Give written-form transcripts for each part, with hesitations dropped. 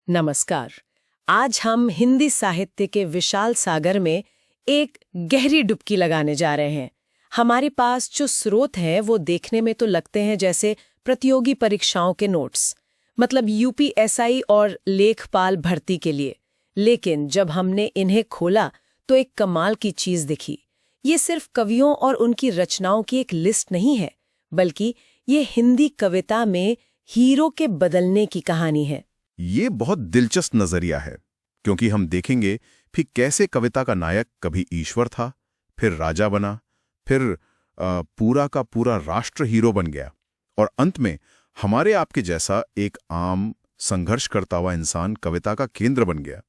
नमस्कार। आज हम हिंदी साहित्य के विशाल सागर में एक गहरी डुबकी लगाने जा रहे हैं। हमारे पास जो स्रोत हैं वो देखने में तो लगते हैं जैसे प्रतियोगी परीक्षाओं के नोट्स, मतलब यूपीएसआई और लेखपाल भर्ती के लिए। लेकिन जब हमने इन्हें खोला तो एक कमाल की चीज दिखी। ये सिर्फ कवियों और उनकी रचनाओं की एक लिस्ट नहीं है, बल्कि ये हिंदी कविता में हीरो के बदलने की कहानी है। ये बहुत दिलचस्प नजरिया है, क्योंकि हम देखेंगे फिर कैसे कविता का नायक कभी ईश्वर था, फिर राजा बना, फिर पूरा का पूरा राष्ट्र हीरो बन गया, और अंत में हमारे आपके जैसा एक आम संघर्ष करता हुआ इंसान कविता का केंद्र बन गया।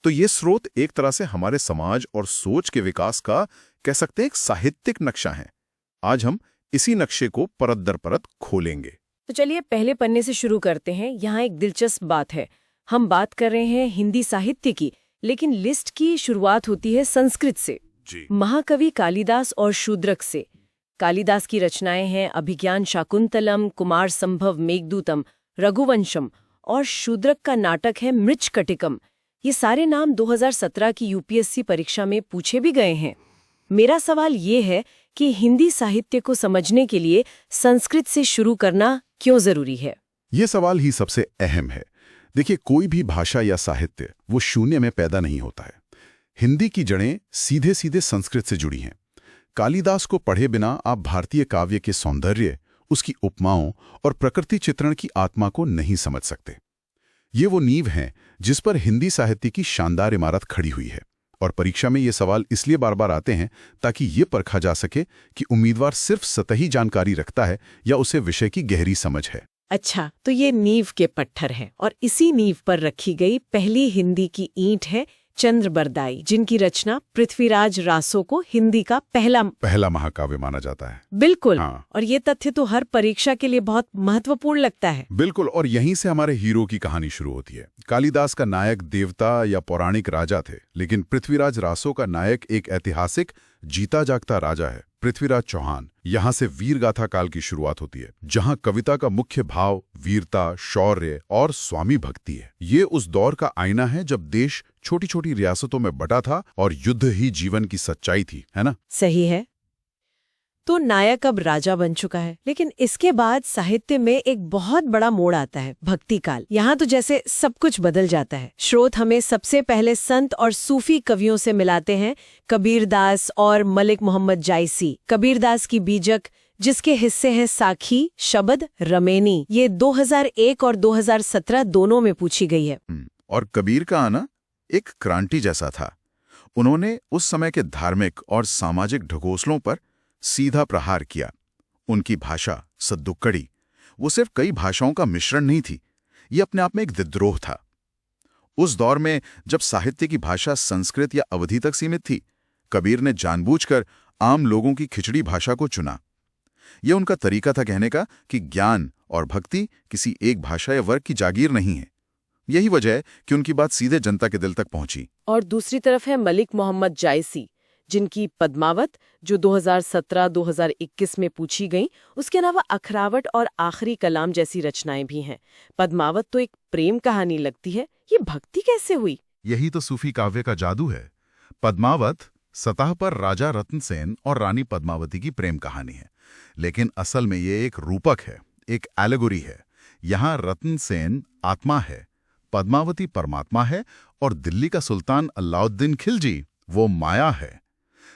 तो ये स्रोत एक तरह से हमारे समाज और सोच के विकास का, कह सकते हैं, एक साहित्यिक नक्शा है। आज हम इसी नक्शे को परत दर परत खोलेंगे। तो चलिए पहले पन्ने से शुरू करते हैं। यहाँ एक दिलचस्प बात है, हम बात कर रहे हैं हिंदी साहित्य की, लेकिन लिस्ट की शुरुआत होती है संस्कृत से, महाकवि कालिदास और शूद्रक से। कालिदास की रचनाएं हैं अभिज्ञान शाकुंतलम, कुमार संभव मेघदूतम, रघुवंशम, और शूद्रक का नाटक है मृच्छकटिकम। ये सारे नाम 2017 की यूपीएससी परीक्षा में पूछे भी गए हैं। मेरा सवाल ये है कि हिंदी साहित्य को समझने के लिए संस्कृत से शुरू करना क्यों जरूरी है? ये सवाल ही सबसे अहम है। देखिए, कोई भी भाषा या साहित्य वो शून्य में पैदा नहीं होता है। हिंदी की जड़ें सीधे सीधे संस्कृत से जुड़ी हैं। कालिदास को पढ़े बिना आप भारतीय काव्य के सौंदर्य, उसकी उपमाओं और प्रकृति चित्रण की आत्मा को नहीं समझ सकते। ये वो नींव है जिस पर हिंदी साहित्य की शानदार इमारत खड़ी हुई है। और परीक्षा में ये सवाल इसलिए बार बार आते हैं ताकि ये परखा जा सके कि उम्मीदवार सिर्फ सतही जानकारी रखता है या उसे विषय की गहरी समझ है। अच्छा, तो ये नींव के पत्थर हैं, और इसी नींव पर रखी गई पहली हिंदी की ईंट है चंद्रबरदाई, जिनकी रचना पृथ्वीराज रासो को हिंदी का पहला महाकाव्य माना जाता है। बिल्कुल। हाँ। और ये तथ्य तो हर परीक्षा के लिए बहुत महत्वपूर्ण लगता है। बिल्कुल, और यहीं से हमारे हीरो की कहानी शुरू होती है। कालिदास का नायक देवता या पौराणिक राजा थे, लेकिन पृथ्वीराज रासो का नायक एक ऐतिहासिक जीता जागता राजा है, पृथ्वीराज चौहान। यहाँ से वीर गाथा काल की शुरुआत होती है, जहाँ कविता का मुख्य भाव वीरता, शौर्य और स्वामी भक्ति है। ये उस दौर का आईना है जब देश छोटी छोटी रियासतों में बटा था और युद्ध ही जीवन की सच्चाई थी, है ना? सही है। तो नायक अब राजा बन चुका है, लेकिन इसके बाद साहित्य में एक बहुत बड़ा मोड़ आता है, भक्ति काल। यहाँ तो जैसे सब कुछ बदल जाता है। स्रोत हमें सबसे पहले संत और सूफी कवियों से मिलाते हैं, कबीरदास और मलिक मोहम्मद जायसी। कबीरदास की बीजक, जिसके हिस्से हैं साखी, शबद, रमेनी, ये 2001 और 2017 दोनों में पूछी गई है। और कबीर का आना एक क्रांति जैसा था। उन्होंने उस समय के धार्मिक और सामाजिक ढकोसलों पर सीधा प्रहार किया। उनकी भाषा सद्दुक्कड़ी वो सिर्फ कई भाषाओं का मिश्रण नहीं थी, ये अपने आप में एक विद्रोह था। उस दौर में जब साहित्य की भाषा संस्कृत या अवधी तक सीमित थी, कबीर ने जानबूझकर आम लोगों की खिचड़ी भाषा को चुना। यह उनका तरीका था कहने का कि ज्ञान और भक्ति किसी एक भाषा या वर्ग की जागीर नहीं है। यही वजह है कि उनकी बात सीधे जनता के दिल तक पहुंची। और दूसरी तरफ है मलिक मोहम्मद जायसी, जिनकी पद्मावत, जो 2017-2021 में पूछी गई, उसके अलावा अखरावट और आखिरी कलाम जैसी रचनाएं भी हैं। पद्मावत तो एक प्रेम कहानी लगती है, ये भक्ति कैसे हुई? यही तो सूफी काव्य का जादू है। पद्मावत सतह पर राजा रत्नसेन और रानी पद्मावती की प्रेम कहानी है, लेकिन असल में ये एक रूपक है, एक एलेगोरी है। यहाँ रत्नसेन आत्मा है, पद्मावती परमात्मा है, और दिल्ली का सुल्तान अलाउद्दीन खिलजी वो माया है।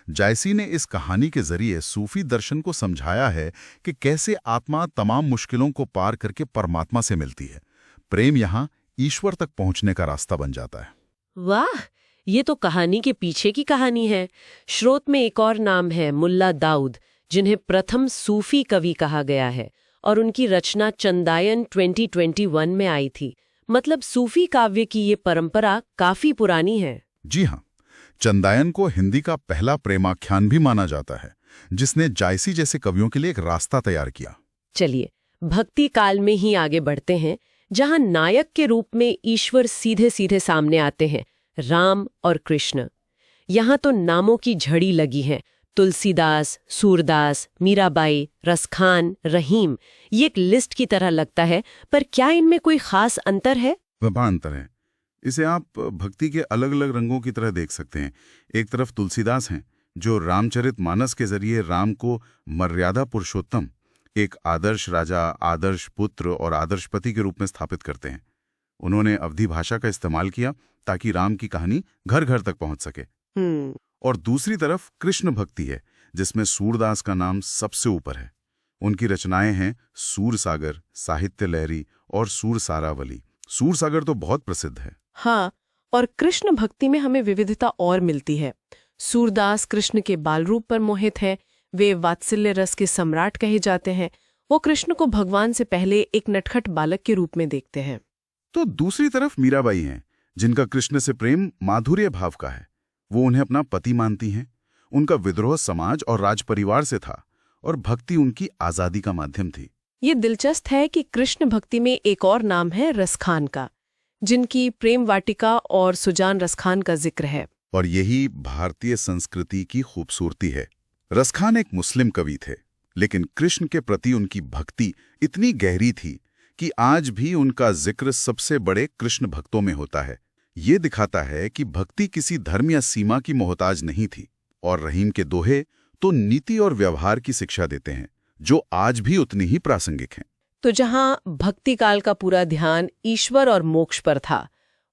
जायसी ने इस कहानी के जरिए सूफी दर्शन को समझाया है कि कैसे आत्मा तमाम मुश्किलों को पार करके परमात्मा से मिलती है। प्रेम यहाँ ईश्वर तक पहुंचने का रास्ता बन जाता है। वाह, ये तो कहानी के पीछे की कहानी है। स्रोत में एक और नाम है मुल्ला दाऊद, जिन्हें प्रथम सूफी कवि कहा गया है, और उनकी रचना चंदायन 2021 में आई थी। मतलब सूफी काव्य की ये परंपरा काफी पुरानी है। जी हाँ, चंदायन को हिंदी का पहला प्रेमाख्यान भी माना जाता है, जिसने जायसी जैसे कवियों के लिए एक रास्ता तैयार किया। चलिए भक्ति काल में ही आगे बढ़ते हैं, जहां नायक के रूप में ईश्वर सीधे सीधे सामने आते हैं, राम और कृष्ण। यहाँ तो नामों की झड़ी लगी है, तुलसीदास, सूरदास, मीराबाई, रसखान, रहीम। ये एक लिस्ट की तरह लगता है, पर क्या इनमें कोई खास अंतर है? विभांतर है। इसे आप भक्ति के अलग अलग रंगों की तरह देख सकते हैं। एक तरफ तुलसीदास हैं जो रामचरितमानस के जरिए राम को मर्यादा पुरुषोत्तम, एक आदर्श राजा, आदर्श पुत्र और आदर्श पति के रूप में स्थापित करते हैं। उन्होंने अवधी भाषा का इस्तेमाल किया ताकि राम की कहानी घर घर तक पहुंच सके। और दूसरी तरफ कृष्ण भक्ति है जिसमें सूरदास का नाम सबसे ऊपर है। उनकी रचनाएं हैं सूरसागर, साहित्य लहरी और सूरसारावली। सूरसागर तो बहुत प्रसिद्ध है। हाँ, और कृष्ण भक्ति में हमें विविधता और मिलती है। सूरदास कृष्ण के बाल रूप पर मोहित हैं, वे वात्सल्य रस के सम्राट कहे जाते हैं। वो कृष्ण को भगवान से पहले एक नटखट बालक के रूप में देखते हैं। तो दूसरी तरफ मीराबाई हैं जिनका कृष्ण से प्रेम माधुर्य भाव का है। वो उन्हें अपना पति मानती हैं। उनका विद्रोह समाज और राज परिवार से था और भक्ति उनकी आजादी का माध्यम थी। ये दिलचस्प है कि कृष्ण भक्ति में एक और नाम है रसखान का, जिनकी प्रेम वाटिका और सुजान रसखान का जिक्र है। और यही भारतीय संस्कृति की खूबसूरती है। रसखान एक मुस्लिम कवि थे, लेकिन कृष्ण के प्रति उनकी भक्ति इतनी गहरी थी कि आज भी उनका जिक्र सबसे बड़े कृष्ण भक्तों में होता है। ये दिखाता है कि भक्ति किसी धर्म या सीमा की मोहताज नहीं थी। और रहीम के दोहे तो नीति और व्यवहार की शिक्षा देते हैं, जो आज भी उतनी ही प्रासंगिक हैं। तो जहां भक्ति काल का पूरा ध्यान ईश्वर और मोक्ष पर था,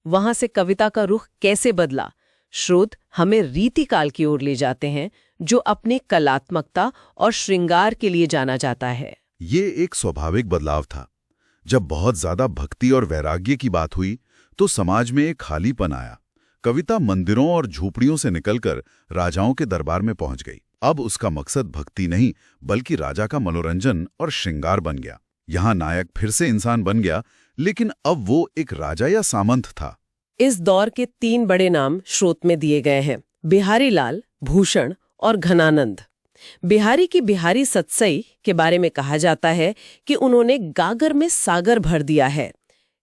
वहां से कविता का रुख कैसे बदला? स्रोत हमें रीति काल की ओर ले जाते हैं, जो अपने कलात्मकता और श्रृंगार के लिए जाना जाता है। ये एक स्वाभाविक बदलाव था। जब बहुत ज्यादा भक्ति और वैराग्य की बात हुई तो समाज में एक खालीपन आया। कविता मंदिरों और झोपड़ियों से निकलकर राजाओं के दरबार में पहुंच गई। अब उसका मकसद भक्ति नहीं बल्कि राजा का मनोरंजन और श्रृंगार बन गया। यहाँ नायक फिर से इंसान बन गया, लेकिन अब वो एक राजा या सामंत था। इस दौर के 3 बड़े नाम स्रोत में दिए गए हैं: बिहारी लाल, भूषण और घनानंद। बिहारी की बिहारी सतसई के बारे में कहा जाता है कि उन्होंने गागर में सागर भर दिया है।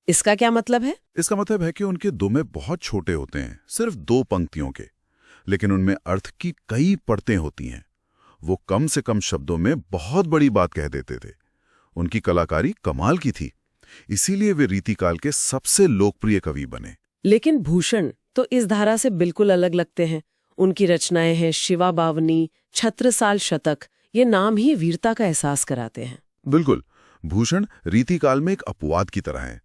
इसका क्या मतलब है? इसका मतलब है कि उनके दुमे बहुत छोटे होते हैं, सिर्फ 2 पंक्तियों के, लेकिन उनमें अर्थ की कई परतें होती हैं। वो कम से कम शब्दों में बहुत बड़ी बात कह देते थे। उनकी कलाकारी कमाल की थी, इसीलिए वे रीतिकाल के सबसे लोकप्रिय कवि बने। लेकिन भूषण तो इस धारा से बिल्कुल अलग लगते हैं। उनकी रचनाएं हैं शिवा बावनी, छत्रसाल शतक। ये नाम ही वीरता का एहसास कराते हैं। बिल्कुल, भूषण रीतिकाल में एक अपवाद की तरह है।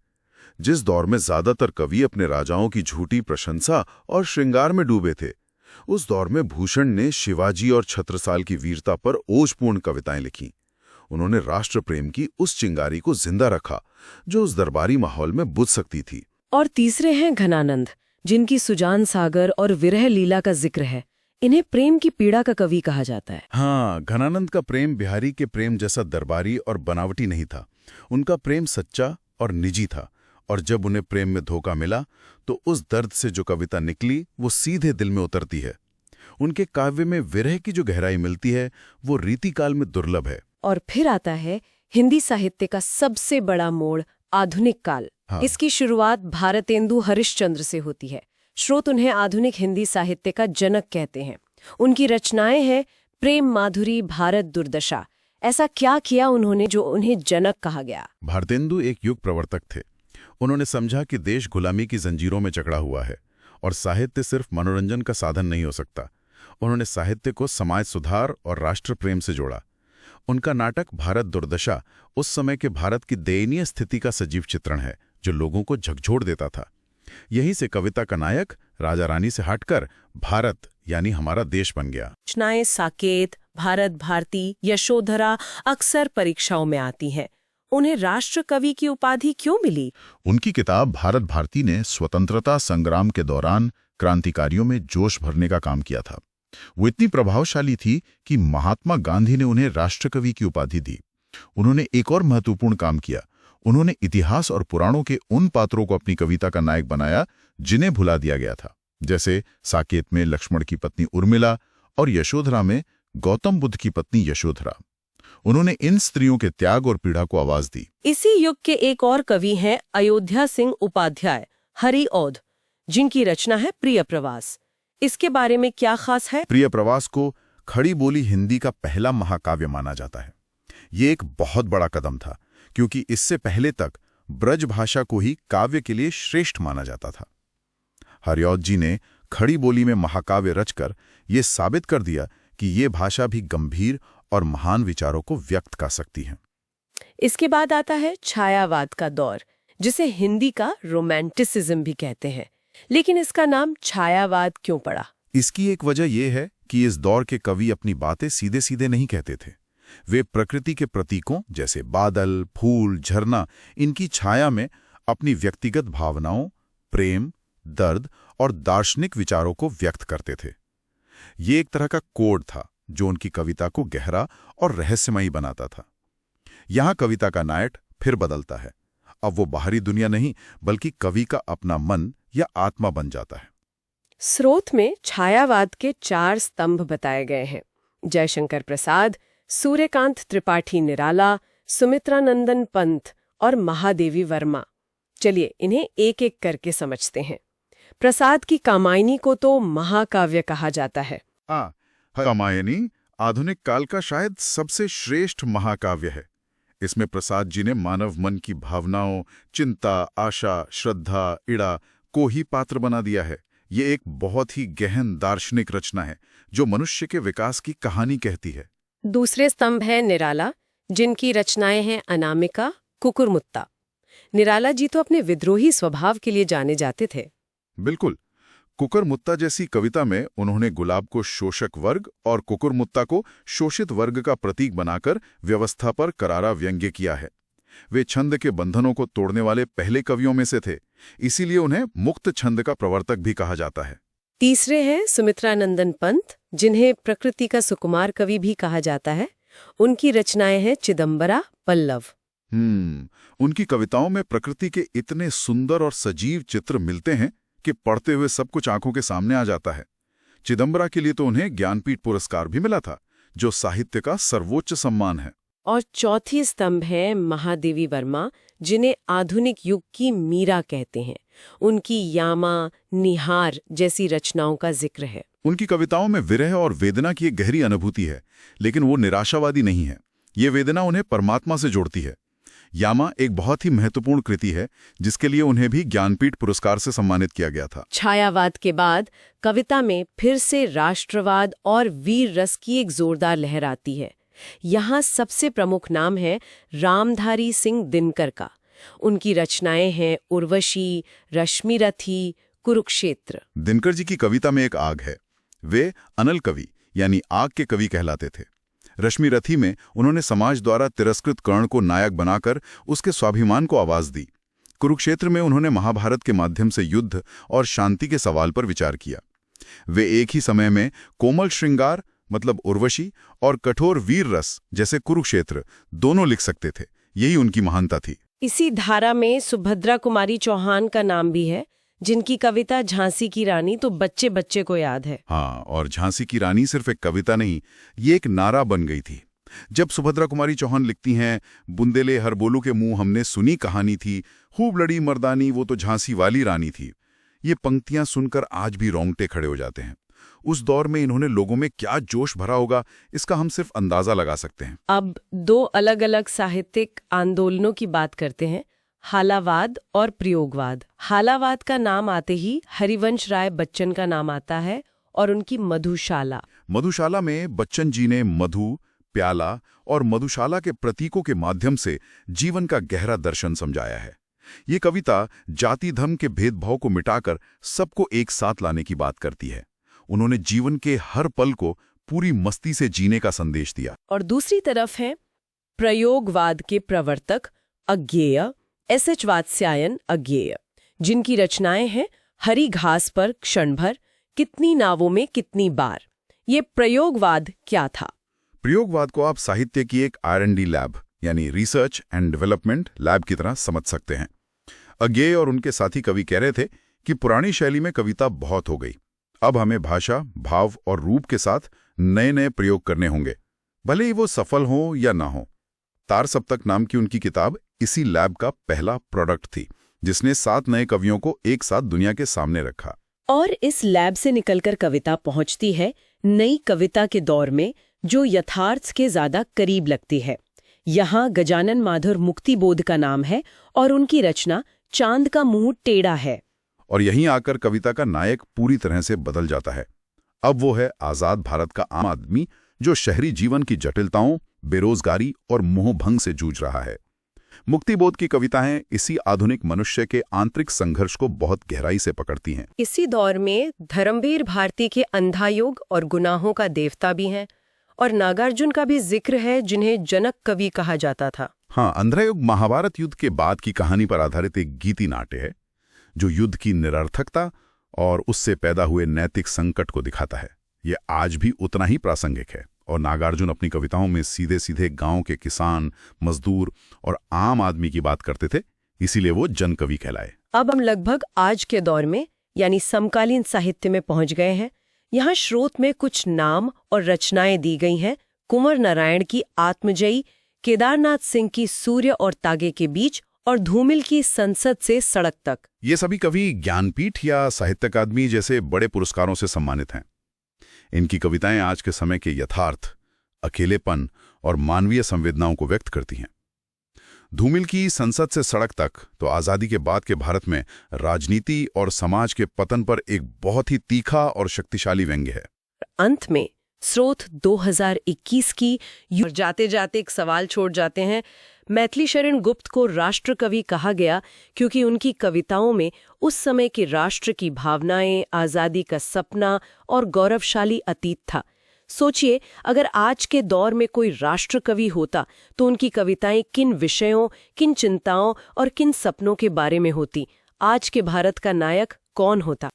जिस दौर में ज्यादातर कवि अपने राजाओं की झूठी प्रशंसा और श्रृंगार में डूबे थे, उस दौर में भूषण ने शिवाजी और छत्रसाल की वीरता पर ओजपूर्ण कविताएं लिखीं। उन्होंने राष्ट्र प्रेम की उस चिंगारी को जिंदा रखा जो उस दरबारी माहौल में बुझ सकती थी। और तीसरे हैं घनानंद, जिनकी सुजान सागर और विरह लीला का जिक्र है। इन्हें प्रेम की पीड़ा का कवि कहा जाता है। हाँ, घनानंद का प्रेम बिहारी के प्रेम जैसा दरबारी और बनावटी नहीं था। उनका प्रेम सच्चा और निजी था, और जब उन्हें प्रेम में धोखा मिला तो उस दर्द से जो कविता निकली वो सीधे दिल में उतरती है। उनके काव्य में विरह की जो गहराई मिलती है वो रीतिकाल में दुर्लभ है। और फिर आता है हिंदी साहित्य का सबसे बड़ा मोड़, आधुनिक काल। हाँ। इसकी शुरुआत भारतेंदु हरिश्चंद्र से होती है। स्रोत उन्हें आधुनिक हिंदी साहित्य का जनक कहते हैं। उनकी रचनाएं हैं प्रेम माधुरी, भारत दुर्दशा। ऐसा क्या किया उन्होंने जो उन्हें जनक कहा गया? भारतेंदु एक युग प्रवर्तक थे। उन्होंने समझा कि देश गुलामी की जंजीरों में जकड़ा हुआ है और साहित्य सिर्फ मनोरंजन का साधन नहीं हो सकता। उन्होंने साहित्य को समाज सुधार और राष्ट्र प्रेम से जोड़ा। उनका नाटक भारत दुर्दशा उस समय के भारत की दयनीय स्थिति का सजीव चित्रण है जो लोगों को झकझोर देता था। यहीं से कविता का नायक राजा रानी से हटकर भारत यानी हमारा देश बन गया। रचनाएं साकेत, भारत भारती, यशोधरा अक्सर परीक्षाओं में आती हैं। उन्हें राष्ट्र कवि की उपाधि क्यों मिली? उनकी किताब भारत भारती ने स्वतंत्रता संग्राम के दौरान क्रांतिकारियों में जोश भरने का काम किया था। वो इतनी प्रभावशाली थी कि महात्मा गांधी ने उन्हें राष्ट्रकवि की उपाधि दी। उन्होंने एक और महत्वपूर्ण काम किया। उन्होंने इतिहास और पुराणों के उन पात्रों को अपनी कविता का नायक बनाया जिन्हें भुला दिया गया था, जैसे साकेत में लक्ष्मण की पत्नी उर्मिला और यशोधरा में गौतम बुद्ध की पत्नी यशोधरा। उन्होंने इन स्त्रियों के त्याग और पीड़ा को आवाज दी। इसी युग के एक और कवि हैं अयोध्या सिंह उपाध्याय, हरि औध, जिनकी रचना है प्रिय प्रवास। इसके बारे में क्या खास है? प्रिय प्रवास को खड़ी बोली हिंदी का पहला महाकाव्य माना जाता है। ये एक बहुत बड़ा कदम था, क्योंकि इससे पहले तक ब्रज भाषा को ही काव्य के लिए श्रेष्ठ माना जाता था। हरिऔध जी ने खड़ी बोली में महाकाव्य रचकर ये साबित कर दिया कि ये भाषा भी गंभीर और महान विचारों को व्यक्त कर सकती है। इसके बाद आता है छायावाद का दौर, जिसे हिंदी का रोमांटिसिज्म भी कहते हैं। लेकिन इसका नाम छायावाद क्यों पड़ा? इसकी एक वजह यह है कि इस दौर के कवि अपनी बातें सीधे सीधे नहीं कहते थे। वे प्रकृति के प्रतीकों जैसे बादल, फूल, झरना, इनकी छाया में अपनी व्यक्तिगत भावनाओं, प्रेम, दर्द और दार्शनिक विचारों को व्यक्त करते थे। ये एक तरह का कोड था जो उनकी कविता को गहरा और रहस्यमयी बनाता था। यहाँ कविता का नायक फिर बदलता है। अब वो बाहरी दुनिया नहीं बल्कि कवि का अपना मन या आत्मा बन जाता है। स्रोत में छायावाद के 4 स्तंभ बताए गए हैं: जयशंकर प्रसाद, सूर्यकांत त्रिपाठी निराला, सुमित्रानंदन पंत और महादेवी वर्मा। चलिए इन्हें एक एक करके समझते हैं। प्रसाद की कामायनी को तो महाकाव्य कहा जाता है। कामायनी आधुनिक काल का शायद सबसे श्रेष्ठ महाकाव्य है। इसमें प्रसाद जी ने मानव मन की भावनाओं, चिंता, आशा, श्रद्धा, इड़ा को ही पात्र बना दिया है। ये एक बहुत ही गहन दार्शनिक रचना है जो मनुष्य के विकास की कहानी कहती है। दूसरे स्तंभ है निराला, जिनकी रचनाएं हैं अनामिका, कुकुरमुत्ता। निराला जी तो अपने विद्रोही स्वभाव के लिए जाने जाते थे। बिल्कुल। कुकुरमुत्ता जैसी कविता में उन्होंने गुलाब को शोषक वर्ग और कुकुरमुत्ता को शोषित वर्ग का प्रतीक बनाकर व्यवस्था पर करारा व्यंग्य किया है। वे छंद के बंधनों को तोड़ने वाले पहले कवियों में से थे, इसीलिए उन्हें मुक्त छंद का प्रवर्तक भी कहा जाता है। तीसरे हैं सुमित्रानंदन पंत, जिन्हें प्रकृति का सुकुमार कवि भी कहा जाता है। उनकी रचनाएं हैं चिदंबरा, पल्लव। उनकी कविताओं में प्रकृति के इतने सुंदर और सजीव चित्र मिलते हैं कि पढ़ते हुए सब कुछ आंखों के सामने आ जाता है। चिदंबरा के लिए तो उन्हें ज्ञानपीठ पुरस्कार भी मिला था, जो साहित्य का सर्वोच्च सम्मान है। और चौथी स्तंभ है महादेवी वर्मा, जिन्हें आधुनिक युग की मीरा कहते हैं। उनकी यामा, निहार जैसी रचनाओं का जिक्र है। उनकी कविताओं में विरह और वेदना की एक गहरी अनुभूति है, लेकिन वो निराशावादी नहीं है। ये वेदना उन्हें परमात्मा से जोड़ती है। यामा एक बहुत ही महत्वपूर्ण कृति है, जिसके लिए उन्हें भी ज्ञानपीठ पुरस्कार से सम्मानित किया गया था। छायावाद के बाद कविता में फिर से राष्ट्रवाद और वीर रस की एक जोरदार लहर आती है। यहाँ सबसे प्रमुख नाम है रामधारी सिंह दिनकर का। उनकी रचनाएं हैं उर्वशी, रश्मिरथी, कुरुक्षेत्र। दिनकर जी की कविता में एक आग है। वे अनल कवि यानी आग के कवि कहलाते थे। रश्मिरथी में उन्होंने समाज द्वारा तिरस्कृत कर्ण को नायक बनाकर उसके स्वाभिमान को आवाज दी। कुरुक्षेत्र में उन्होंने महाभारत के माध्यम से युद्ध और शांति के सवाल पर विचार किया। वे एक ही समय में कोमल श्रृंगार मतलब उर्वशी और कठोर वीर रस जैसे कुरुक्षेत्र दोनों लिख सकते थे। यही उनकी महानता थी। इसी धारा में सुभद्रा कुमारी चौहान का नाम भी है, जिनकी कविता झांसी की रानी तो बच्चे बच्चे को याद है। हाँ, और झांसी की रानी सिर्फ एक कविता नहीं, ये एक नारा बन गई थी। जब सुभद्रा कुमारी चौहान लिखती हैं, बुंदेले हर बोलू के मुंह हमने सुनी कहानी थी, खूब लड़ी मर्दानी वो तो झांसी वाली रानी थी। ये पंक्तियां सुनकर आज भी रोंगटे खड़े हो जाते हैं। उस दौर में इन्होंने लोगों में क्या जोश भरा होगा, इसका हम सिर्फ अंदाजा लगा सकते हैं। अब 2 अलग-अलग साहित्यिक आंदोलनों की बात करते हैं, हालावाद और प्रयोगवाद। हालावाद का नाम आते ही हरिवंश राय बच्चन का नाम आता है और उनकी मधुशाला। मधुशाला में बच्चन जी ने मधु, प्याला और मधुशाला के प्रतीकों के माध्यम से जीवन का गहरा दर्शन समझाया है। ये कविता जाति धर्म के भेदभाव को मिटाकर सबको एक साथ लाने की बात करती है। उन्होंने जीवन के हर पल को पूरी मस्ती से जीने का संदेश दिया। और दूसरी तरफ है प्रयोगवाद के प्रवर्तक अज्ञेय, एस.एच. वात्स्यायन अज्ञेय, जिनकी रचनाएं हैं हरी घास पर क्षण भर, कितनी नावों में कितनी बार। ये प्रयोगवाद क्या था? प्रयोगवाद को आप साहित्य की एक R&D लैब यानी रिसर्च एंड डेवलपमेंट लैब की तरह समझ सकते हैं। अज्ञेय और उनके साथी कवि कह रहे थे कि पुरानी शैली में कविता बहुत हो गई, अब हमें भाषा, भाव और रूप के साथ नए नए प्रयोग करने होंगे, भले ही वो सफल हो या ना हो। तार सप्तक नाम की उनकी किताब इसी लैब का पहला प्रोडक्ट थी, जिसने 7 नए कवियों को एक साथ दुनिया के सामने रखा। और इस लैब से निकलकर कविता पहुंचती है नई कविता के दौर में, जो यथार्थ के ज्यादा करीब लगती है। यहाँ गजानन माधुर मुक्तिबोध का नाम है और उनकी रचना चांद का मुंह टेढ़ा है। और यहीं आकर कविता का नायक पूरी तरह से बदल जाता है। अब वो है आजाद भारत का आम आदमी जो शहरी जीवन की जटिलताओं, बेरोजगारी और मोहभंग से जूझ रहा है। मुक्तिबोध की कविताएं इसी आधुनिक मनुष्य के आंतरिक संघर्ष को बहुत गहराई से पकड़ती हैं। इसी दौर में धर्मवीर भारती के अंधायोग और गुनाहों का देवता भी हैं और नागार्जुन का भी जिक्र है, जिन्हें जनक कवि कहा जाता था। हाँ, अंधायोग महाभारत युद्ध के बाद की कहानी पर आधारित एक गीति नाट्य है जो युद्ध की निरर्थकता और उससे पैदा हुए नैतिक संकट को दिखाता है। ये आज भी उतना ही प्रासंगिक है और नागार्जुन अपनी कविताओं में सीधे सीधे गांव के किसान, मजदूर और आम आदमी की बात करते थे, इसीलिए वो जनकवि कहलाए। अब हम लगभग आज के दौर में यानी समकालीन साहित्य में पहुंच गए हैं। यहाँ स्रोत में कुछ नाम और रचनाएं दी गई हैं। कुंवर नारायण की आत्मजयी, केदारनाथ सिंह की सूर्य और तागे के बीच और धूमिल की संसद से सड़क तक। ये सभी कवि ज्ञानपीठ या साहित्य अकादमी जैसे बड़े पुरस्कारों से सम्मानित हैं। इनकी कविताएं आज के समय के यथार्थ, अकेलेपन और मानवीय संवेदनाओं को व्यक्त करती हैं। धूमिल की संसद से सड़क तक तो आज़ादी के बाद के भारत में राजनीति और समाज के पतन पर एक बहुत ही तीखा और शक्तिशाली व्यंग्य है। अंत में स्रोत 2021 की जाते जाते एक सवाल छोड़ जाते हैं। मैथिली शरण गुप्त को राष्ट्र कवि कहा गया क्योंकि उनकी कविताओं में उस समय के राष्ट्र की भावनाएं, आज़ादी का सपना और गौरवशाली अतीत था। सोचिए, अगर आज के दौर में कोई राष्ट्र कवि होता तो उनकी कविताएं किन विषयों, किन चिंताओं और किन सपनों के बारे में होती? आज के भारत का नायक कौन होता?